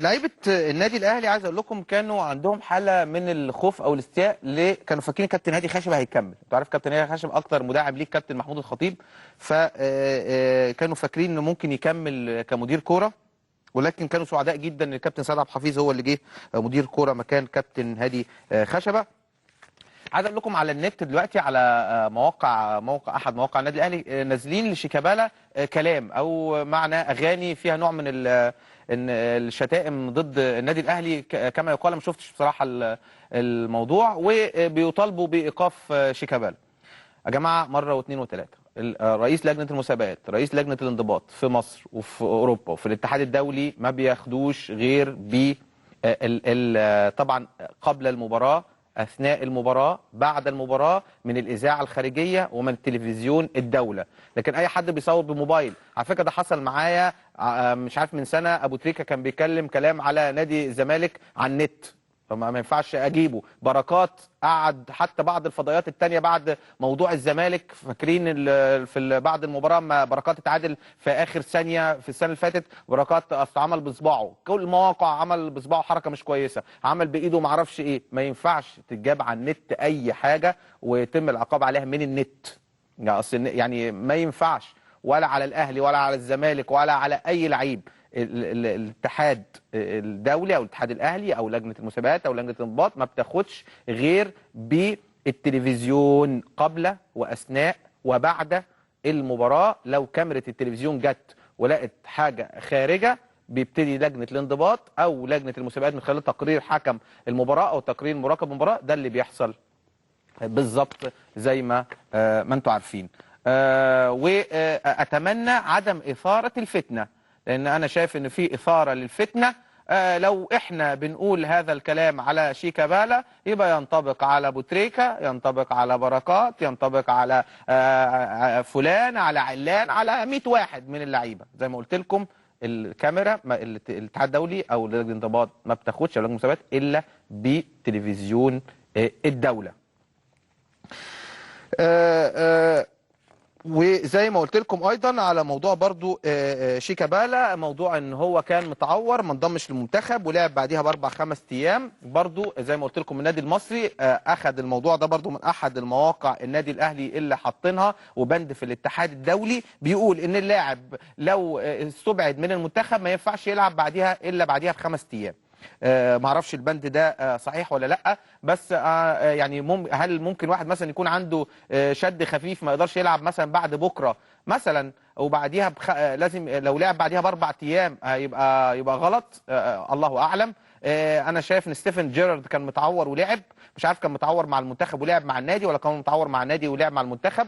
لعيبه النادي الاهلي عايز اقول لكم كانوا عندهم حاله من الخوف او الاستياء كانوا فاكرين كابتن هادي خاشم هيكمل. انت عارف كابتن هادي خاشم اكتر مداعم ليه كابتن محمود الخطيب، فكانوا فاكرين انه ممكن يكمل كمدير كوره، ولكن كانوا سعداء جدا ان الكابتن سيد عبد الحفيظ هو اللي جه مدير كوره مكان كابتن هادي خشبه. عايز اقول لكم على النت دلوقتي على موقع احد مواقع النادي الاهلي نازلين لشيكابالا كلام او معنى اغاني فيها نوع من ان الشتائم ضد النادي الاهلي كما يقال. ما شفتش بصراحه الموضوع، وبيطالبوا بايقاف شيكابالا. يا جماعه مره واثنين وثلاثه، رئيس لجنه المسابقات، رئيس لجنه الانضباط في مصر وفي اوروبا وفي الاتحاد الدولي ما بياخدوش غير ب طبعا قبل المباراه، اثناء المباراه، بعد المباراه، من الاذاعه الخارجيه ومن التلفزيون الدوله. لكن اي حد بيصور بموبايل، على فكره ده حصل معايا مش عارف من سنه، ابو تريكه كان بيتكلم كلام على نادي الزمالك على النت، ما ينفعش اجيبه. بركات قعد حتى بعض الفضائيات الثانيه بعد موضوع الزمالك، فاكرين في بعد المباراه ما بركات اتعادل في اخر ثانيه في السنه اللي فاتت، بركات اصل عمل بصباعه، كل المواقع عمل بصباعه حركه مش كويسه، عمل بايده ما اعرفش ايه. ما ينفعش تتجاب على النت اي حاجه ويتم العقاب عليها من النت. يعني ما ينفعش، ولا على الاهلي ولا على الزمالك ولا على اي لعيب. الاتحاد الدولي او الاتحاد الاهلي او لجنه المسابقات او لجنه الانضباط ما بتاخدش غير بالتلفزيون قبل واثناء وبعد المباراه. لو كاميرا التلفزيون جت ولقت حاجه خارجه، بيبتدي لجنه الانضباط او لجنه المسابقات من خلال تقرير حكم المباراه او تقرير مراقب المباراه. ده اللي بيحصل بالظبط زي ما انتم عارفين. واتمنى عدم اثاره الفتنه، لان انا شايف ان في اثاره للفتنه. لو احنا بنقول هذا الكلام على شيكابالا يبقى ينطبق على ابو تريكه، ينطبق على بركات، ينطبق على فلان، على علان، على 100 واحد من اللعيبه. زي ما قلت لكم الكاميرا الاتحاد الدولي او لجنه الانضباط ما بتاخدش لجنه المسابقات الا بتلفزيون الدوله. وزي ما قلت لكم ايضا على موضوع برضو شيكابالا، موضوع ان هو كان متعور ما انضمش للمنتخب ولعب بعديها باربع خمس ايام. برضو زي ما قلت لكم النادي المصري اخذ الموضوع ده برضو من احد المواقع النادي الاهلي اللي حاطينها، وبند في الاتحاد الدولي بيقول ان اللاعب لو استبعد من المنتخب ما ينفعش يلعب بعديها الا بعديها بخمس ايام. ما اعرفش البند ده صحيح ولا لا، بس يعني هل ممكن واحد مثلا يكون عنده شد خفيف ما يقدرش يلعب مثلا بعد بكره مثلا، وبعديها لازم لو لعب بعديها باربع ايام يبقى غلط؟ الله اعلم. انا شايف ان ستيفن جيرارد كان متعور ولعب، مش عارف كان متعور مع المنتخب ولعب مع النادي ولا كان متعور مع النادي ولعب مع المنتخب.